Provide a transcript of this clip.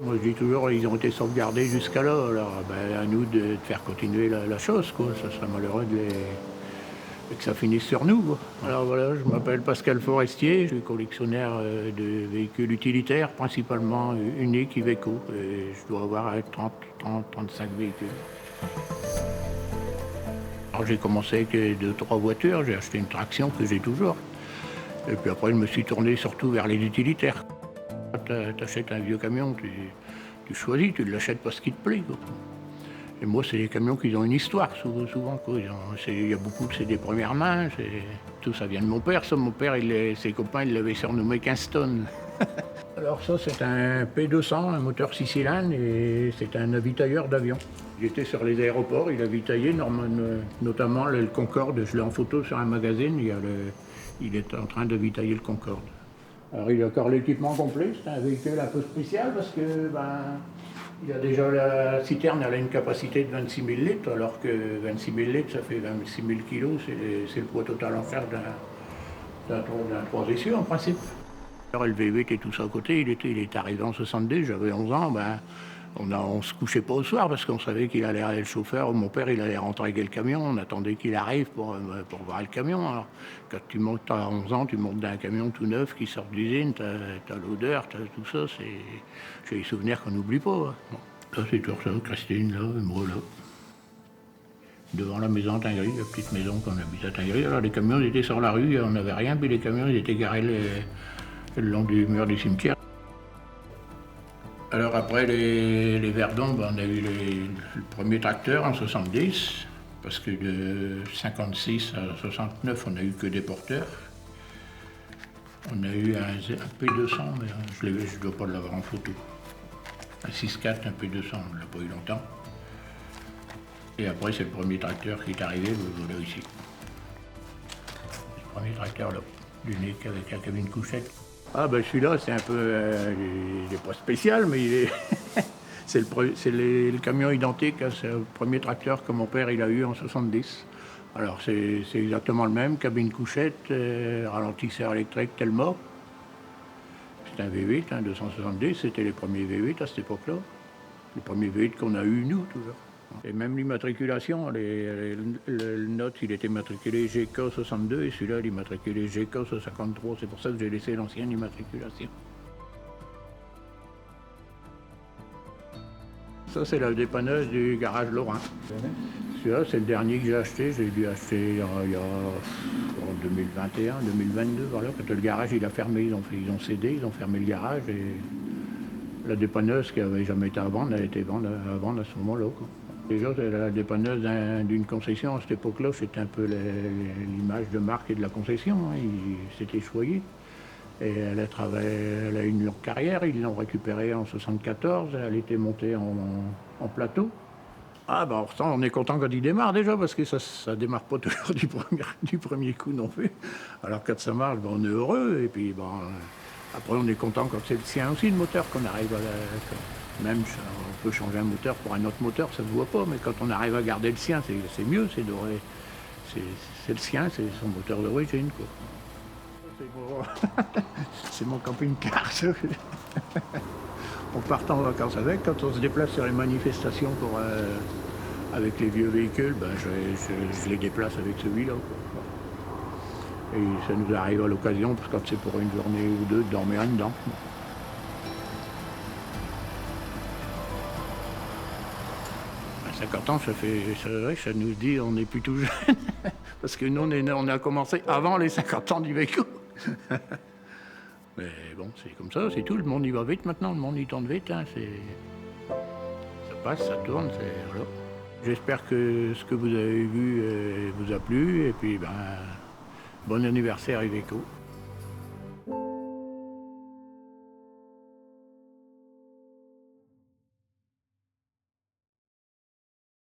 Moi, je dis toujours, ils ont été sauvegardés jusqu'à là, alors ben, à nous de faire continuer la chose, quoi. Ça serait malheureux que ça finisse sur nous, quoi. Alors voilà, je m'appelle Pascal Forestier, je suis collectionneur de véhicules utilitaires, principalement uniques Iveco. Et je dois avoir 35 véhicules. Alors j'ai commencé avec 2, 3 voitures, j'ai acheté une traction que j'ai toujours. Et puis après, je me suis tourné surtout vers les utilitaires. Tu achètes un vieux camion, tu choisis, tu l'achètes parce qu'il te plaît, quoi. Et moi, c'est des camions qui ont une histoire, souvent, quoi. Il y a beaucoup de c'est des premières mains, tout ça vient de mon père. Ça, mon père, ses copains, ils l'avaient surnommé Kingston. Alors ça, c'est un P200, un moteur 6 cylindres, et c'est un avitailleur d'avion. J'étais sur les aéroports, il avitaillait notamment le Concorde. Je l'ai en photo sur un magazine, il est en train d'avitailler le Concorde. Alors il a encore l'équipement complet, c'est un véhicule un peu spécial parce que il a déjà la citerne, elle a une capacité de 26 000 litres, alors que 26 000 litres, ça fait 26 000 kilos, c'est le poids total en charge d'un 3 essieux en principe. Alors le V8 et tout ça à côté, il est arrivé en 62, j'avais 11 ans, on se couchait pas au soir parce qu'on savait qu'il allait aller le chauffeur. Mon père, il allait rentrer avec le camion. On attendait qu'il arrive pour voir le camion. Alors, quand tu montes à 11 ans, tu montes d'un camion tout neuf qui sort d'usine, t'as l'odeur, t'as tout ça. J'ai des souvenirs qu'on n'oublie pas. Hein. Bon. Ça, c'est toujours ça, Christine, là, et moi, là. Devant la maison Tingry, la petite maison qu'on habite à Tingry. Alors, les camions, ils étaient sur la rue, on n'avait rien, puis les camions, ils étaient garés le long du mur du cimetière. Alors après les Verdons, on a eu le premier tracteur en 70, parce que de 56 à 69, on n'a eu que des porteurs. On a eu un P200, mais je ne dois pas l'avoir en photo. Un 6.4, un P200, on ne l'a pas eu longtemps. Et après, c'est le premier tracteur qui est arrivé, voilà ici. Le premier tracteur là, l'unique avec la cabine couchette. Ah ben celui-là, c'est un peu, il n'est pas spécial, mais c'est le camion identique à ce premier tracteur que mon père il a eu en 70. Alors c'est exactement le même, cabine couchette, ralentisseur électrique Telma. C'est un V8, 270, c'était les premiers V8 à cette époque-là. Les premiers V8 qu'on a eu nous, toujours. Et même l'immatriculation, le note, il était matriculé GK62 et celui-là, il est matriculé GK53. C'est pour ça que j'ai laissé l'ancienne immatriculation. Ça, c'est la dépanneuse du garage Lorrain. Celui-là, c'est le dernier que j'ai acheté. J'ai dû acheter il y a en 2021, 2022, voilà. Quand le garage il a fermé, ils ont cédé, ils ont fermé le garage et la dépanneuse qui n'avait jamais été à vendre, elle a été à vendre à ce moment-là, quoi. Déjà, c'est la dépanneuse d'une concession. À cette époque-là, c'était un peu l'image de marque et de la concession. Hein. C'était choyé. Et elle a une longue carrière. Ils l'ont récupérée en 74. Elle était montée en plateau. Ah ben on est content quand il démarre déjà, parce que ça ne démarre pas toujours du premier coup non plus. Alors quand ça marche, on est heureux. Et puis après, on est content quand c'est le sien aussi, le moteur, qu'on arrive même on peut changer un moteur pour un autre moteur, ça ne se voit pas, mais quand on arrive à garder le sien, c'est mieux, c'est doré. C'est le sien, c'est son moteur d'origine, quoi. C'est mon camping-car, ça. On part en vacances avec, quand on se déplace sur les manifestations avec les vieux véhicules, je les déplace avec celui-là, quoi. Et ça nous arrive à l'occasion, parce que quand c'est pour une journée ou deux, de dormir dedans. À 50 ans, ça nous dit on n'est plus tout jeune. Parce que nous, on a commencé avant les 50 ans du véhicule. Mais bon, c'est comme ça, c'est tout. Le monde y va vite maintenant, le monde y tourne vite. Hein, ça passe, ça tourne, voilà. J'espère que ce que vous avez vu vous a plu. Et puis, bon anniversaire Iveco.